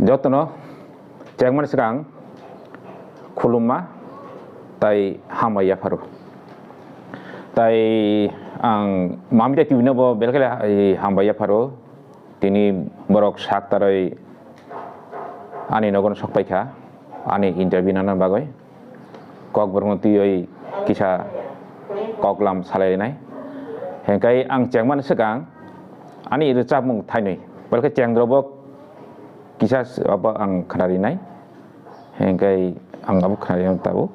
Jotono cengman sekarang kuluma tai hamaya faru tai ang mamita tiwina bo belkala hamaya faru tini borok sak tarai ani nogon sok paika ani interview nanan bagoy kok berhenti oi kisah kok lam salai nai hengkai ang cengman sekarang ani recap mung thainoi belka ceng drobok kisah apa ang kanari nai hengkai ang abu kanari yang tahu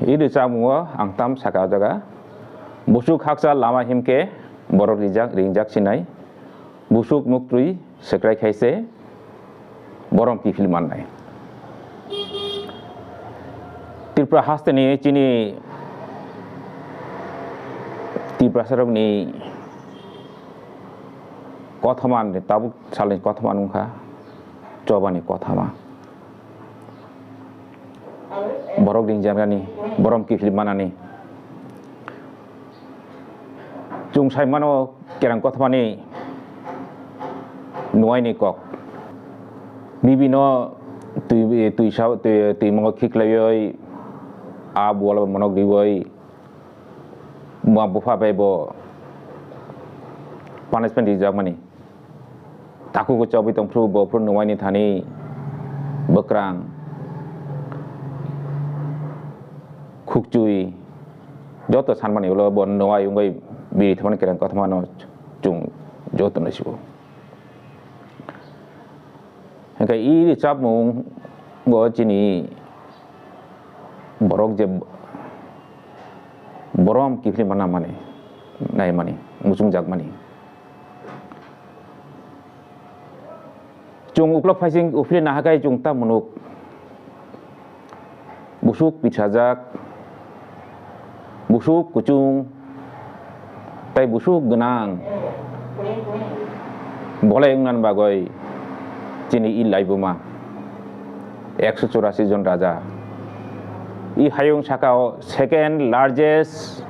ini semua angtam sakau jaga busuk haksa lama himke borok rinjak sinai busuk muktui sekrai kaise borong ki filman nai Tripura haste ni cini Tripura sarok ni kothaman tabuk salin kothaman ungka coba ni kothama borok rinjak ni borong ki filman ni Jung sai mano kerang kothamani nuai ni kok bibi no tui sao tui mongo khik layoi a bola monok diwoi mua bufa bebo punishment di Germany taku ko cobi tong pru bo pru nuai ni thani bekrang khukcui joto sanmani ulo bon nuai ungai biri teman kerang kothamano jung joto nasibo hengkai ini cap mung go cini borok je borom kifli mana mani nai mani musung jak mani jung uklok phasing ufli nahakai jung ta munuk busuk pichajak busuk kucung tai busuk genang boleh ngan bagoy cini ilai buma 184 জন raja i hayung sakao second largest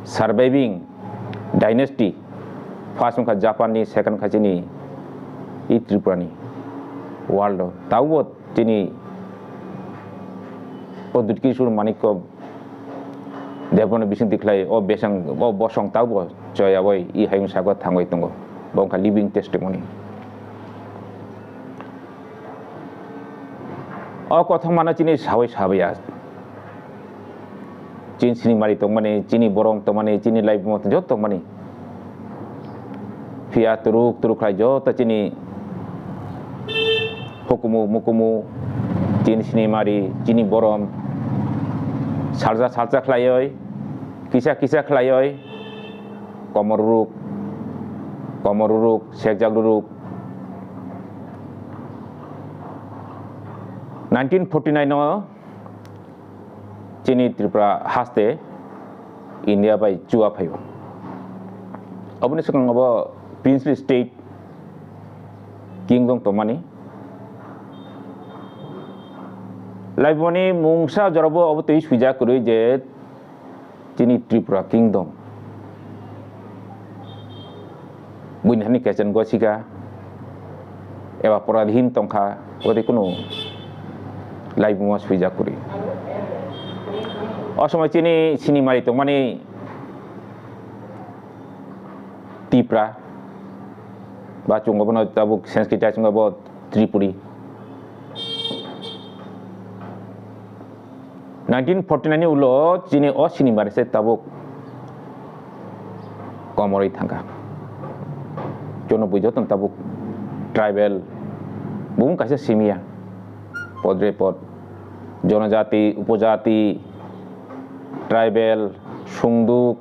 surviving dynasty first ka Japan ni second ka cini i Tripura ni world tawot cini Podut Kisur Manikko Devon bising diklai o besang o bosong taubo joya boy i hayung sago thangoi tongo bongka living testimony o kothong mana cini sawai sabaya cin sini mari tong mane cini borong tong mane cini live mo jot tong mane fia turuk lai jot cini hukumu mukumu cin sini mari cini borong salsa klayoi kisah klayoi komoruruk sekjak ruruk 1949 no cini Tripura haste India by Chua Phayo abuni sekang abo princely state kingdom tomani Laiboni mungsa jorobo abo tei suja kurui je cini Tripura kingdom bunhani kechen gosika eba poradhin tongkha ode kuno live mo suja kuri osomai cini sini mari tongmani Tripura ba chungo bono tabuk sanskrit chungo bo Tripuri 1949 ulo cini o sini mari se tabuk komori thangka jono bujo ton tabuk tribal broom কাছে সিমিয়া পদরে পদ জনজাতি উপজাতি tribal সুংদুক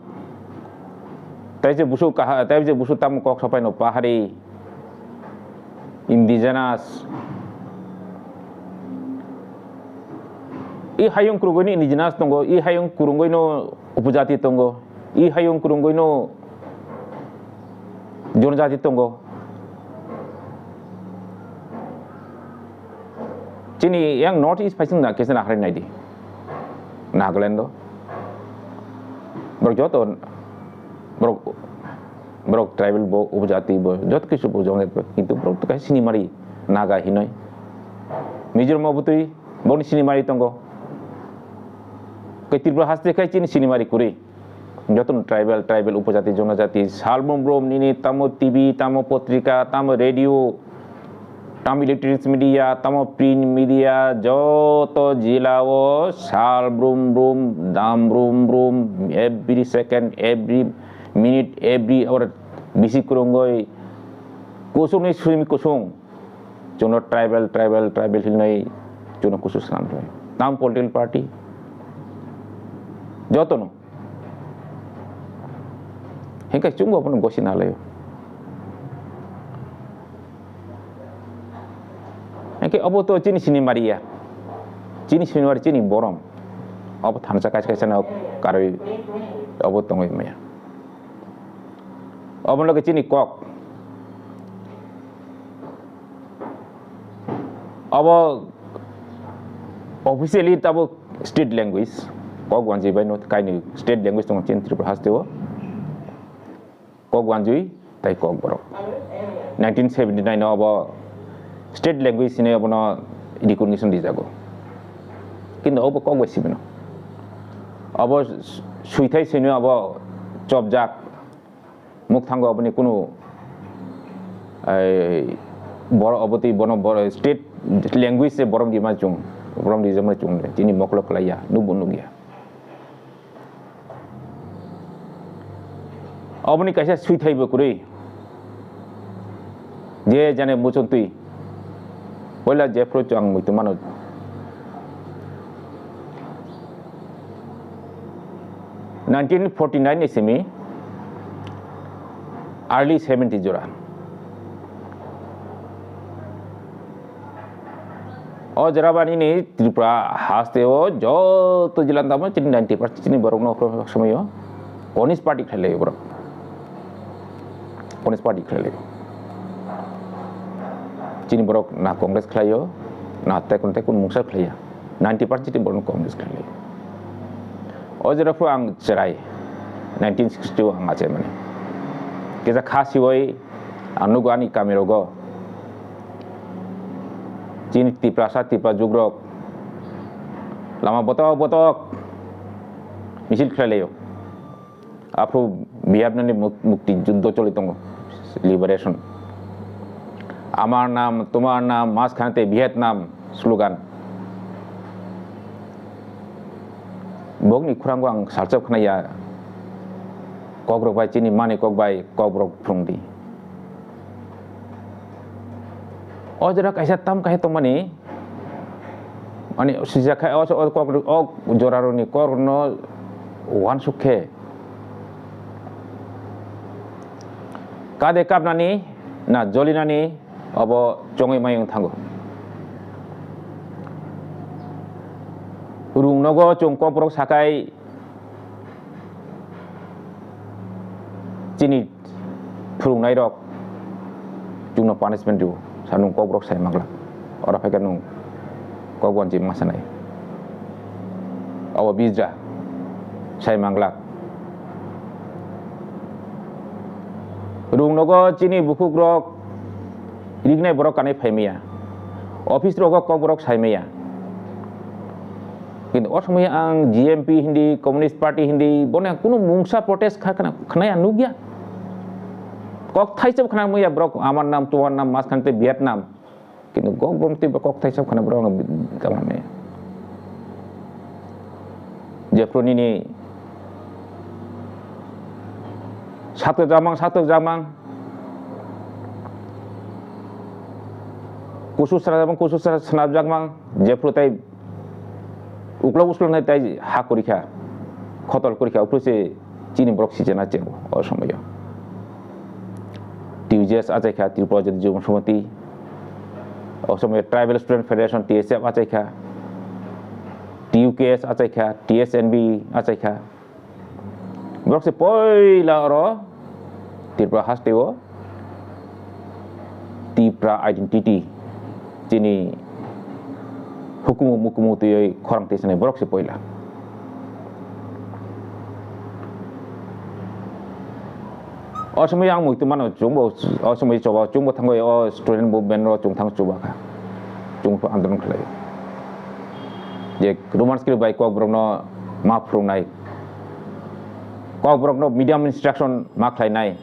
তাই যে বুসু তাম cock সপাইনো পাহাড়ি indigenous I hayung kurunggoino indigenous tongo I hayung kurunggoino upajati tongo I hayung kurunggoino jonajati tongo chini yang north east paising na kesen akhre naidi Nagaland do brok joto brok tribal bo upajati bo jot kisu bo jonget kintu brok to kai sini mari naga hinoi Mizoram mabutui boni sini mari tongo Ketirba haste kai chini sinimari kuri joton tribal upajati jonajati salbrom nini tamo TV tamo potrika tamo radio tamo electronic media tamo print media joto jilao salbrom dam every second every minute every hour bisi kurungoi kusung ni suimi kusung jono tribal hilnai jono kusus sampai tam political party jotono hingga cunggo pun gosin halayo hingga abo to chini sini maria chini borom abo thansa kai na karoi abo tongoi maya abo loge chini kok abo officially tabo state language Kok wanjui bai no kai ni state language tong chen Tripura hastewo kok wanjui tai kok borok 1979 no abo state language sine abo no recognition di jago kintu abo kok wesi bino abo suitai sine abo chopjak muk thango abo ni kuno boro oboti bono boro state language se borom di majung chini moklok laya nubu nugia Aboni kaisa sui thai bakuri je jane muchon tui poila je pro chang muitu mano 1949 isimi early 70s jora o jarabani ni Tripura hasteo joto jilantama chini 90% chini borokno somoyo Communist Party khale borok Communist Party khale chini borok na Congress khlayo na tekun mungsa khlaya 90% chini borok Congress khale o jarapro ang cherai 1962 ang ache mane kesa khasi oi anugani kamerogo chini tipa jugrok lama botok misil khalayo apu biar nani mukti juddo cholitongo liberation amar naam tumar naam mas khanate Vietnam slogan bogni khuranggo ang salchap khnaya kokrok bai chini mani kok bai kokrok phungdi ojra kaisa tam kai to mani sija khai kokrok ok joraroni korno wan sukhe kade kap nani na joli nani abo chongai mayung thango rung nogo chong koprok sakai chini phurung nai rok chungno punishment du sanung koprok sai mangla ora phaikan nung kokwan ji masanai abo bizra sai mangla rung nogo chini bukuk rok rignai borok kanai phaimia office rogo kok borok saimia কিন্তু অসময় আং GMP Hindi communist party Hindi বনে কোনো মুংসা protest খানায় নুগিয়া cock থাইসব খানা মুয়া Brock আমার নাম তোমার নাম মাঝখানতে ভিয়েতনাম কিন্তু গক ব্রমতি কক থাইসব খানা ব্রক গালামে যে প্রনিনি সাত জামাং kusu sara bang kusu sara snap jak mang jepro tai uklo nai tai ha korikha khotol korikha uklo se chini brok sijena che o somoy TUJS achaikha Tripura Jati Jubo Samiti o somoy Tribal Student Federation TSF achaikha TUKS achaikha TSNB achaikha brok se poila ro Tripura hasteo Tripura identity chini hukumu tuyoi khorang tisane brok se poila Osmo yang mui tu mana jumbo osmo coba jumbo tanggo o student movement ro jung tang coba ka jumbo andron khlai je roman skill by kok brokno ma prung nai kok brokno medium instruction ma khlai nai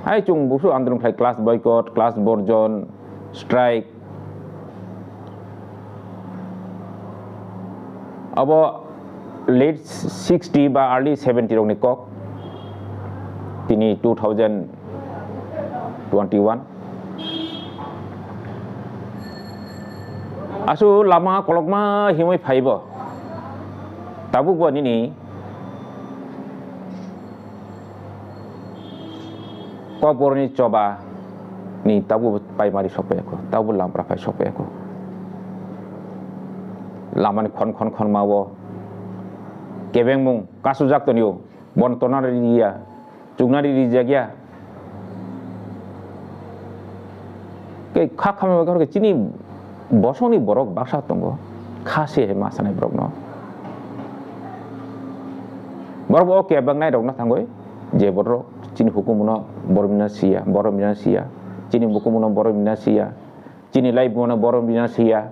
hai chung busu andron khlai class boycott class borjon strike abo late 60 ba early 70 rok ni kok Tini 2021 Asu lama kolokma himoi phaibo Tabu gua nini Ko borni coba ni tabu pai mari sope ko tabu lampra pai sope ko Laman kon mawo Kebeng mung kasujak to niu bon tonar dia Jungnari di jagia, kayak kami mereka ke sini bosoni borok baksa tunggu, kasih masanya borok no. Borok oke bang nai dong na tanggoi, je borok sini hukum no boromina sia, sini hukum no boromina sia, sini live no boromina sia,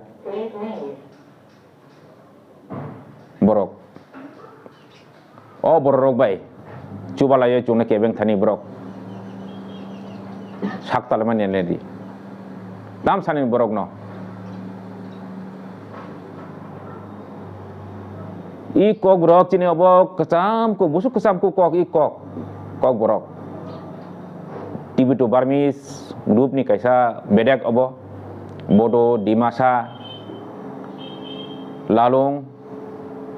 borok, oh borok bay. Coba lah ya cuma kebeng thani brok sak talaman yang ledi dam sanin brok no I kok brok cini obok kesam ko busuk kesam ko kok I kok brok TV to Barmis grup ni kaisa bedek obo bodo dimasa lalong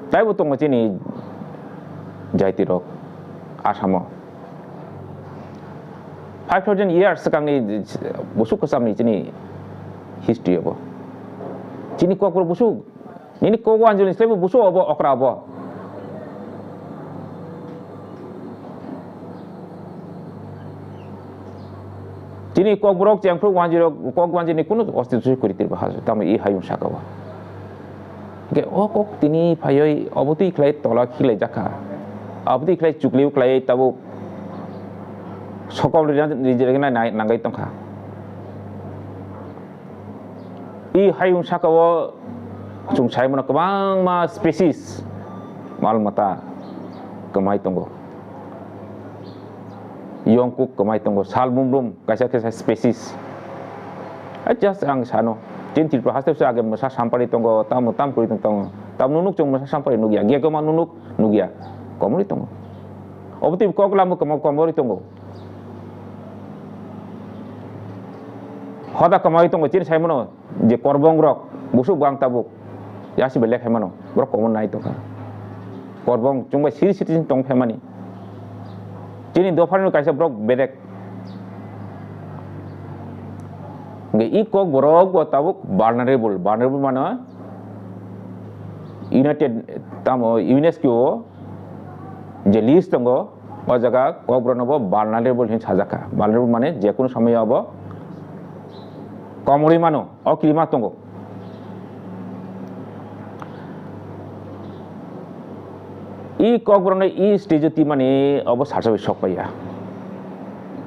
tai butong cini jaiti rok Asamo 5,000 years sekang busuk kesam ni cini history apa cini kok busuk ini kok wanjul Islam busuk apa okra apa cini kok brok yang pro wanjul ni kuno konstitusi kuritir bahasa tamu I hayun sakawa ke kok tini phayoi obuti khlai tola khilai jaka abdi klai cukliu klai tabu sokol rijegna nangai tongkha I hayung sakawo chung sai mana kebang ma species mal mata kemai tonggo yongkuk kemai tonggo sal mumrum kaisa species just ang sano tintil prahasta sa agam masa sampari tonggo tam kuri tonggo tam nunuk chung masa sampari nugia gia kema nunuk nugia komori tonggo obti kok lamu komori tonggo hoda komori tonggo cin sai mono je korbong rok busuk bang tabuk yasi belek hemano brok komon nai tongka korbong chungba siri tong phemani cini dofar kaisa brok bedek nge I kok brok go tabuk vulnerable mana United tamo UNESCO je list tonggo o jaga kok bronobo vulnerable hin sajaka vulnerable mane je kono samay abo komori mano o klima tonggo I kok brono I stage ti mane obo sarsa sok paya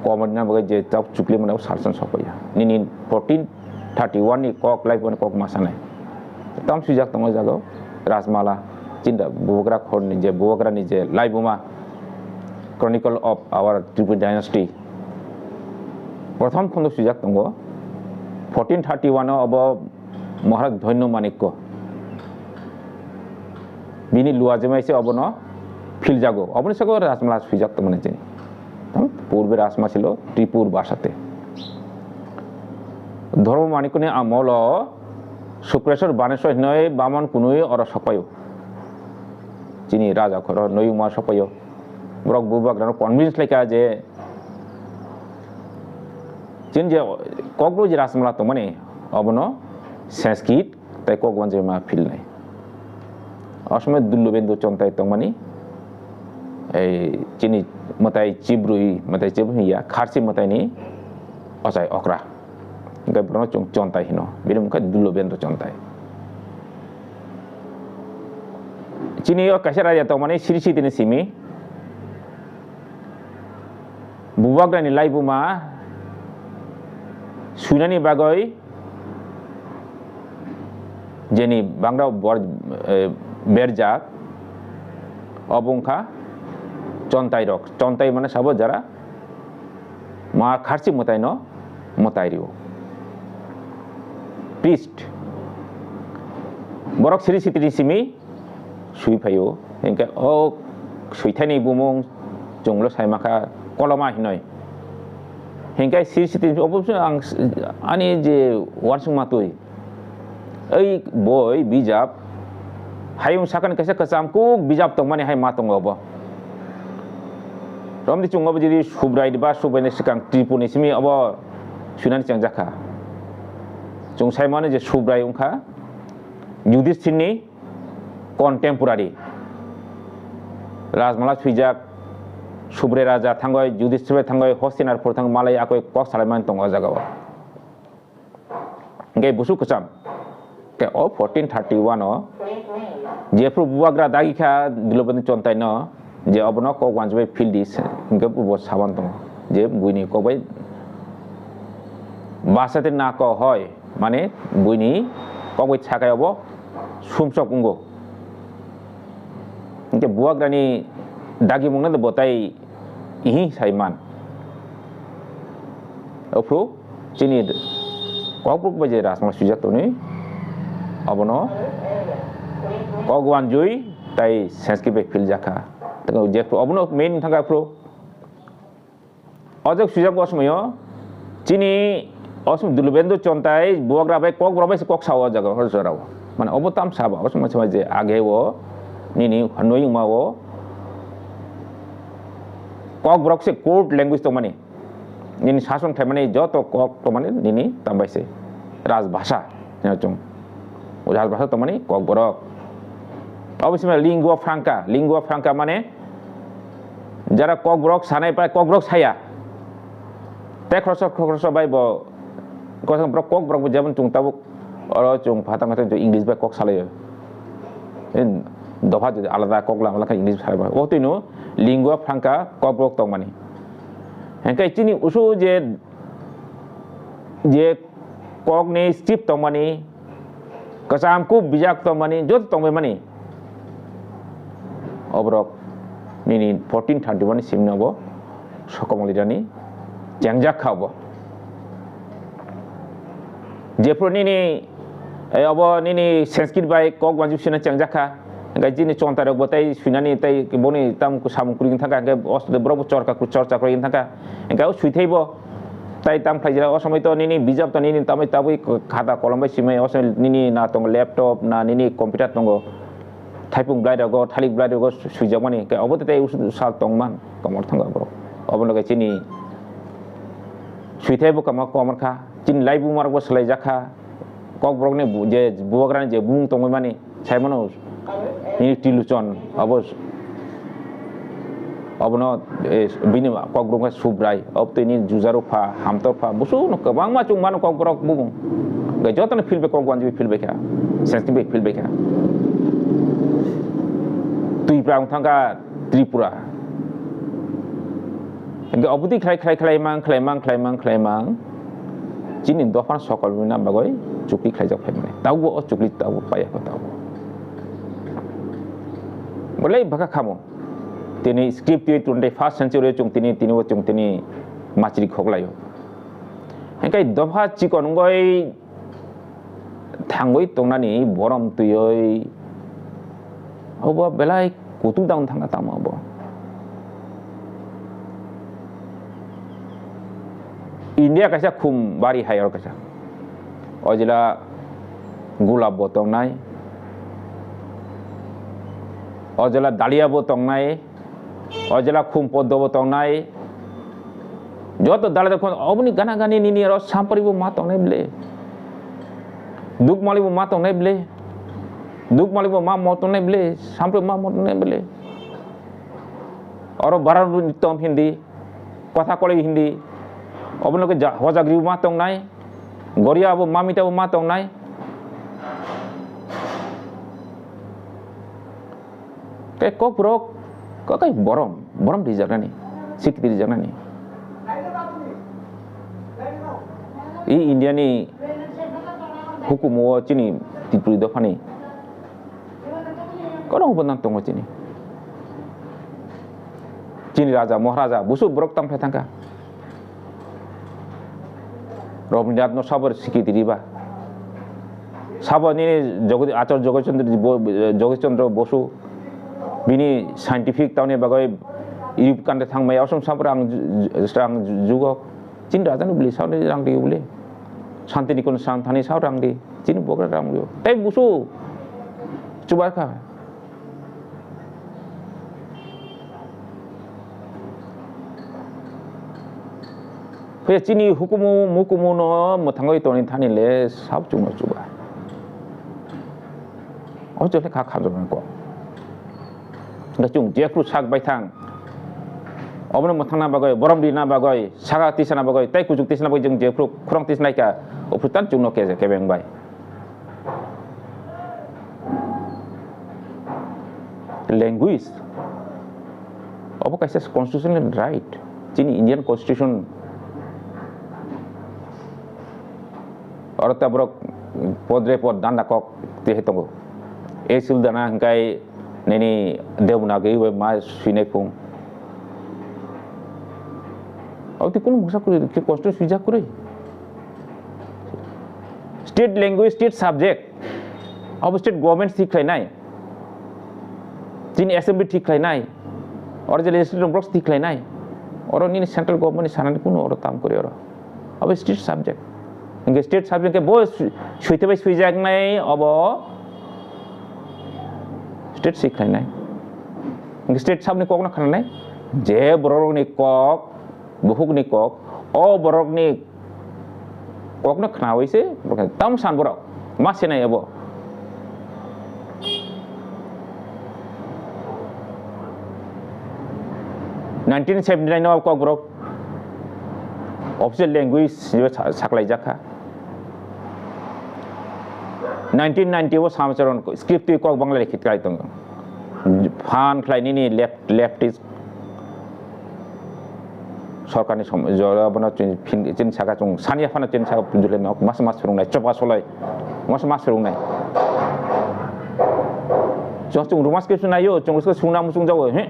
komori na bagai je tak chukli mane sarsan sok paya nini 1431 ni kok live kok masane tam sujak tonggo jago rasmala cinta buwakra khor ni je buwakra ni je live buma chronicle of our Tripura dynasty prothom khondo sujak tongo 1431 abo Maharaj Dhoinyo Manikko bini luwa jemaise abo no fil jago oboni sago rasmala sujak to mane jeni tam purbe rasma chilo Tripur bashate ধর্ম মানিকুনি আমল সুপ্রেশ্বর বানেশ্বর নয় বামন কুনুই or সপায় চিনি রাজা খর নই Uma সপায় Brock বুবাগ্রানো convince লেখা যে চিন যে ককব্রু যে রাসমলা তো মানে অবন সংস্কৃত তাই ককবান যে মা ফিল নাই অসময় দুল্লবেন্দু চন্তাই তো মানে এই চিনি মতাই চিব্রুই মতাই চিব্রুইয়া খারসি মতাই ni অসাই অকরা গাই ব্রনো চন্তাই হিনো বিরম কা দুল্লবেন্দু চন্তাই চিনি ও কাছে রাজা তো মানে সিরিসি তিনি সিমি বুবাগ্রানি লাইবুমা সুনানি বাগৈ যেনি বাংলা বেরজাক অবংখা চন্তাই রক চন্তাই মানে সব যারা মা খারসি মতাই ন মতাইরিও প্রিস্ট বরক সিরি সিতি সিমি সুই ফাইও এনকে ও সুইথানি বুমং জংলো সাইমাখা কলমা হিনয় হেंखाय सिरि सिति अबश्य आं आंनि जे वारसुं मातुय ओइ बय बिजाब हायुं साखन कैसे कसामकु बिजाब तो माने हाय मा दंगब रमदि चुंगब जिरि सुब्राय बा सुबायनि सिगां त्रिपुनि सिमि अब सुनानि चां जाखा जों सायमाने जे सुब्राय उंखा युधिष्ठिरनि कन्टेम्परारि राजमाला सुइजाक सुब्रे राजा थांगय युधिष्ठिर थांगय हस्तिनापुर थांग मालाय आकय कक सालायमान दङ जागाव गे बुसु कसाम के ओ 1431 ओ जेफ्रु बुवाग्रा दागिखा दिलबनि चन्ताय न जे अबन कक वानजबे फिल्डिस गे बुबो साबान दङ जे बुइनि कबाय बासाते ना क হয় माने बुइनि कबाय छाकायबो सुमसक उंगो के बुवाग्रानि दागी मुंगना द बताई इही साइमान अफ्रो चिनी ककब्रुक बजे रासमा सुजा तोनि अबनो कगवान जुई ताई संस्कृत बे फिल जाखा तको जेफ्रो अबनो मेन थांगा फ्रो अजक सुजा बसमयो चिनी असम दुलबेन्दु चन्ताय बुवाग्रा बाय ककब्रा बाय कक साव जागा हरजराव माने अबताम साबा असम जे आगेवो निनि हनोय मावो कक ब्रक से कोर्ट लैंग्वेज तो माने निनी शासन थाय माने जो तो कक तो माने निनी तंबाइसे राजभाषा जों राजभाषा तो माने कक ब्रक अवश्य लिंगुआ फ्रांका माने जरा कक ब्रक सानाय पाय कक ब्रक साया ते खरस बाय ब कसम ब्रक कक ब्रक जेबन जों ताबुक अर जों फातांगा तो इंग्लिश बाय कक सालायो दफा आलादा कक लामलाखा इंग्लिश सालायबा ओ तैनो लिंगुआ फ्रांका कक ब्रक तो माने हेंखाय चिनि उसु जे कक ने स्क्रिप्ट तो माने कसामकु बिजाक तो माने जो तो माने अब्रक निनि 1431 सिमनबो सकमलिरानि जेंजाक खाबो जेफ्रो निनि अब निनि संस्कृत बाय कक वानजुसिना जेंजाखा गाइजिनि चन्तारक बताय सुनानि ताय बनि तामकु सामुकुरिन थाका गे अस्त ब्रब चर्चा करिन थाका गाव सुइथैबो ताय ताम फाइजरा असमय तो निनि बिजाब तो निनि तामै ताबै खाता कलम बाय सिमै असमय निनि ना तंग लैपटॉप ना निनि कम्पिउटार तंग टाइपिंग ब्लाइडगो थालिक ब्लाइडगो सुइजामानि गे अबते ताय साल तंगमान कमर थांगा ब्र अबन गाइजिनि सुइथैबो कमा कमरखा चिन लाइबु मारगो सलाय जाखा कक ब्रकनि जे बुवाग्रानि जे बुं तंगै मानि साइमनो ini tilucon abno bini kok brungka subrai opto ini juzarupa hamtorpa busu no kabang ma chung man kok brok bung ga jotan feel be kok wanji feel be kha sensitive feel be kha tui prang thanga tripura ga obuti khlai mang chini dofan sokol bina bagoi chukli khlai jak phemne tawo o chukli tawo paya ko tawo boleh baka kamu tini script itu 21st century chung tini macri khoklayo hekai dofa chikon ngoi thangoi tongnani borom tuyoi obo belai kutu daun thanga tamabo India kaisa khum bari hayar kaisa अजिला गुलाब बो तंगनाय अजिला दालिया बो तंगनाय अजिला खुम पद्म बो तंगनाय जत दाले देखो अबनी गाना गानी निनी र सामपरि बो मा तंगनाय ब्ले दुख माली बो मा तंगनाय ब्ले दुख माली बो मा मतंगनाय ब्ले सामपरि मा मतंगनाय ब्ले और बारा नितम हिंदी कथा कले हिंदी अबन के हजाग्री मा तंगनाय गरिया बो मामिता बो मा तंगनाय ते को प्रो को kai borom di janani sikti di janani i India ni hukum wo chini tipuri dofani kono hubungan tongo chini chini raja maharaja busu borok tam phetangka Rabindranath no sabar sikiti riba sabar ni jogodi achar Jogeshchandra Bosu bini scientific taune bagai irip kante thangmai awsam sabar ang jugo chin raja ni beli saur ni rang di beli santi nikon santhani saur rang di chin bogra rang di tai busu coba ka pe chini hukumu no mothangoi toni thani le sab chungno chuba ojo le kha khajong ko da chung je kru sak bai thang obno mothangna bagai borom di na bagai saga tisana bagai tai kujuk tisana bagai jeng je kru khurang tisnai ka oputan chungno ke beng bai language obo kaisa constitutional right chini Indian constitution और तबरक पदरे पद दांडा कक तेहेतंगो ए सुलदाना हंकाय नेनी देवनागरी वे मा सुइने फुं औति कुन भाषा करे के कष्ट सुइजा करे स्टेट लैंग्वेज स्टेट सब्जेक्ट अब स्टेट गवर्नमेंट सिखाइनाय जिन असेंबली सिखाइनाय और जे लेजिस्लेटिव ब्लॉक्स सिखाइनाय और नि सेंट्रल गवर्नमेंट सानानि कुन और ताम करे और अब स्टेट सब्जेक्ट इंगे स्टेट सब्जेक्ट के बो सुइते सुइजागनाय अब स्टेट सिखाइनाय इंगे स्टेट सबनि कक न खानाय जे बरकनि कक बुहुगनि कक अ बरकनि कक न खानावैसे तम सान बरक मा सेनाय अब 1979 आव कक बरक official language saklai jaka 1990 wo samcharon ko script ko bangla likhit kai tong fan khlai ni leftist सरकारनि जराबना चिन saga chung sania phana chin saga punjule nok mas surungnai chopa solai mas surungnai chung rumas ke sunayo chung ko sungna musung jawo he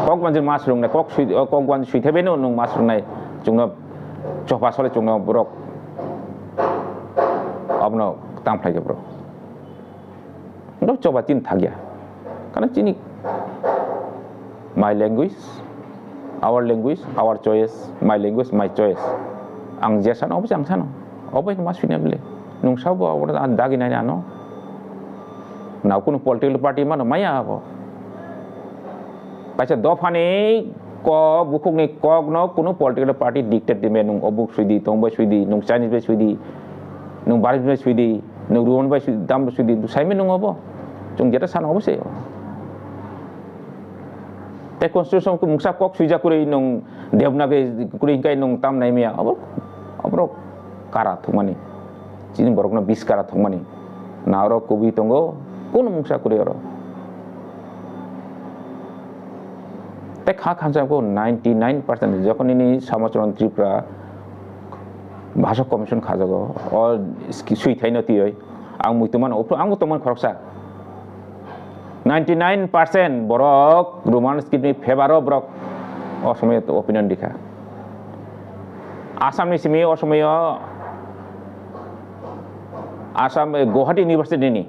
kok manjir mas surungnai kok wan sui thebe no nung mas surungnai chungna chopa solai chungna borok abno tamplai ke bro ndo coba chin thagya karena chini my language our language our choice my language my choice ang jesan obo jang sano obo mas finable nung sabo obo dagi nai ano na kuno political party mano maya abo kaisa dofani ko bukuk ni kog no kuno political party dictate me nung obuk suidi tongba suidi nung chinese be suidi nung baris be suidi nung ruon be suidi dam be suidi sai me nung obo chung jeta san obo se te constitution ko mungsa kok suija kure nung devnage kure kai nung tam nai me abro kara thumani chini borok na 20 kara thumani nauro kobi tongo kun mungsa kure oro te kha khamsa ko 99% যখন ইনি সমাচরণ ত্রিপুরা ভাষা commission খাজাগো অ সুইথাইনতি হয় আং মুইতমান আং তমান খরকসা 99% borok roman script ni favor borok osomay opinion dikha asam ni simi osomay asam Guwahati university ni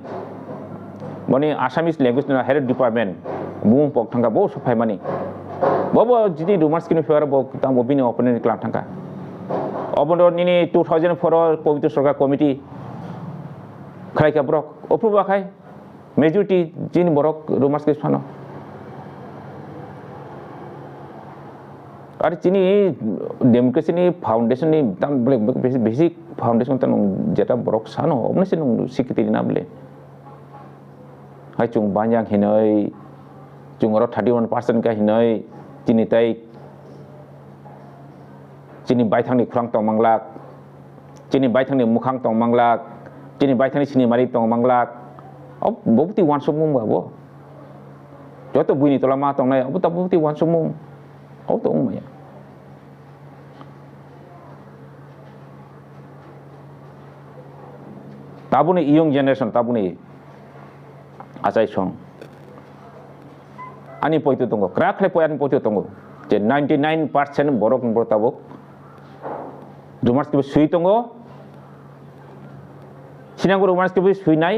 mani assamese language na head department bum pok thanga bo safai mani bobo jidi roman script ni favor bo tam opinion opinion klam thanga Obon ini 2004 Pavitra Sarkar Committee khai ka borok approve akai majority jin borok rumors ke phano আর চিনি democracy নি foundation নি তাম basic foundation তান যেটা বরক সানো অমনে সে স্বীকৃতি না বলে হাই চুং বাঞ্জাং হিনই চুং আর 31% কা হিনই চিনি তাই চিনি বাইথাংনি খুরাং তং মাংলাক চিনি বাইথাংনি মুখাং তং মাংলাক চিনি বাইথাংনি চিনি মারি তং মাংলাক অব ববতি ওয়ান সমুং বাবো যত বুইনি তলামা তং নাই অব ববতি ওয়ান সমুং অব তো Umeå tabuni young generation tabuni asai song ani poitu tongo krak le poyan poitu tongo je 99% borok ngor tabuk rumors ke sui tongo sinang rumors ke sui nai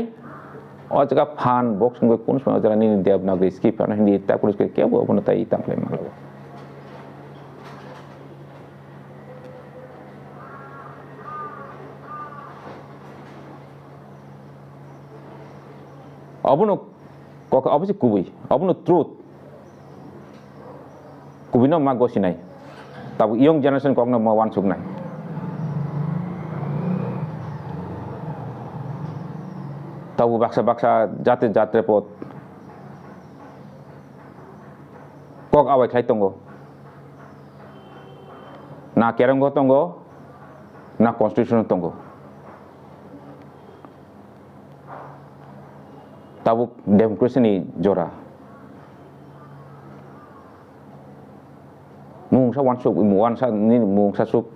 o jaga phan box ngoi kun sma jara ni devnagri skip ana hindi ta pulis ke ke bo bona tai tamle malo Abuno kok apa sih kubi? Abuno truth. Kubi no mag gosi nai. Tapi young generation kok no mau wan suk nai. Tahu baksa jate repot. Kok awai khai tonggo. Na keranggo tonggo. Na constitution tonggo. Tabuk demokrasi ni jora. Mung sa wan suk wan sa ni mung sa suk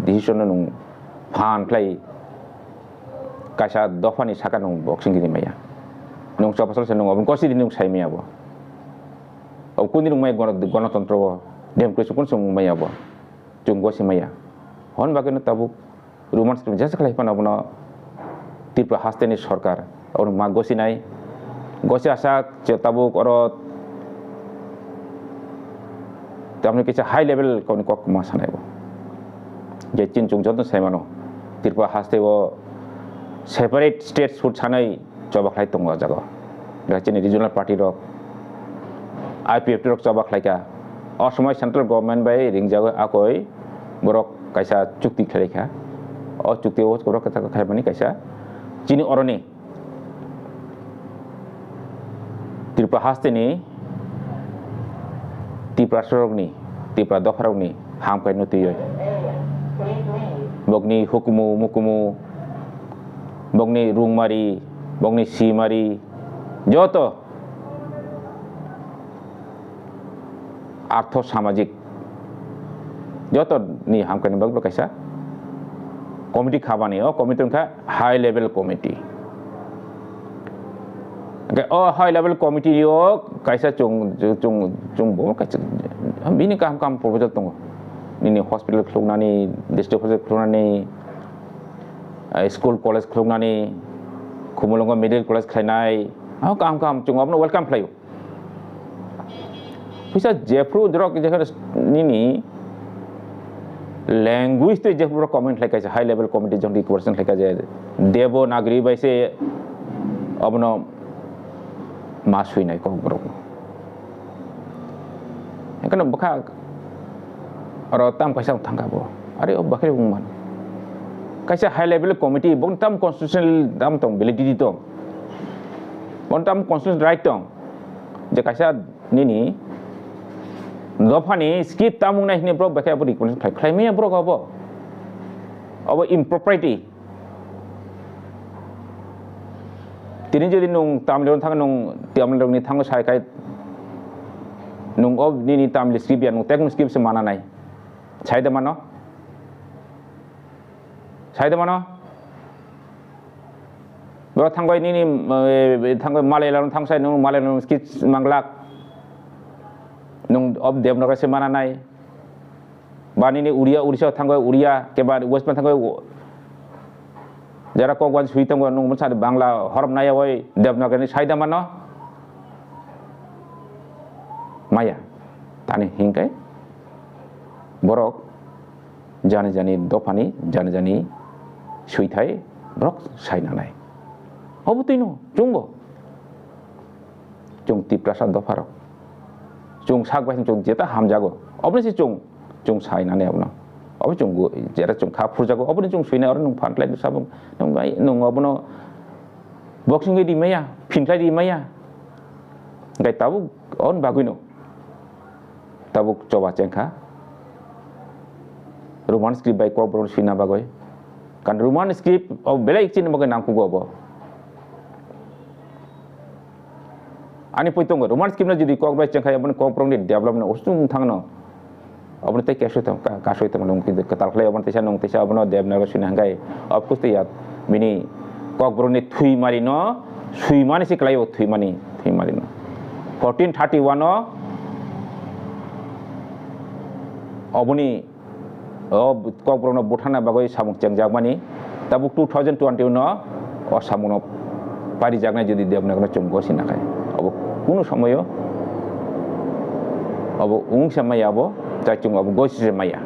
decision nung phan play kaisa dofani saka nung boxing ni maya. Nung sa pasal sa nung abun kosi nung sai maya bo. Au kun nung may ganatantra bo demokrasi kun sung maya bo. Chung gosi maya. Hon bageno tabuk rumans jasa khlai pan abuna Tripura hasteni sarkar aur mag gosi nai gosi asak tabuk orot tamne kicha high level koni kok masanai bo je chin chung joton saimano Tripura haste bo separate states food sanai chobak lai tongo jago rachini regional party rok IPF rok chobak laika osmai central government bai ringjago akoi borok kaisa chukti khlaika o chukti o borok kata khaimani kaisa chini oroni Tripura haste ni Tripura sorok ni Tripura dofarok ni ham kai no tuyoi bogni hukumu mukumu bogni rungmari bogni simari joto artho samajik joto ni ham kai no baglo kaisa committee khabani o committee ka high level committee okay oh high level committee yo kaisa chung bo kaisa bini kam proposal tongo nini hospital khlungnani district hospital khlungnani school college khlungnani khumulongo medical college khlainai ha kam chung obno welcome playo pisa jefru drok jekhar nini language to jefru comment like kaisa high level committee jong requirement like kaisa debo nagri baise obno masui nai kok bro kan bakha aro tam kaisa thangka bo are o bakre ungman kaisa high level committee bon tam constitutional dam tong validity tong bon tam constitutional right tong je kaisa nini dofani skip tamung nai ni bro bakha bo requirement khai me bro ko bo abo impropriety tini jadi nung tamilon thang nung tamilon ni thang sai kai nung ob ni tamil skip ya nung teknik skip semana nai sai da mano bro thangoi ni thangoi malayalam thang sai nung malayalam skip manglak nung ob devnagar semana nai bani ni udia thangoi udia ke ba west bengal thangoi jara ko gwan suitang gwan nung masa bangla horom naya woi devnagar ni saida mano maya tani hingkai borok জানি দফানি জানি সুইথাই Brock সাইনাनाय অবতৈনো চুংবো চুং তিপ্রাসাদ দফারক চুং সাকবাইন চুং যেটা হামজাগো অবনেসি চুং সাইনাनाय अबनो अब चुं जेरा चुं खा फुरजागो अब चुं सुइना और नं फानलाय साबुं नं अबनो बक्सिंग दी मैया फिनलाय दी मैया गाय ताबु अन बागुइनो ताबु चबा चेंखा रोमान स्क्रिप्ट बाय को brown सुइना बागय kan roman script of belai chin bagai nang ku go ani poitong roman script na jodi kok bai chengkhai abon kok prong ni development ostung thangno abon te kesho tam ka soi tam nong ki katal khlai abon tesa nong tesa abon devnagar sunangkai of course ya mini kok brong ni thui mari no sui mani si klai o thui mari no 1431 no aboni kok brong no buthana bagai samuk chengjagmani tabuk 2021 no o samuno pari jagnai jodi devnagar chunggo sinakai abo kuno samoyo abo ung samaya abo ta chung abo gosi samaya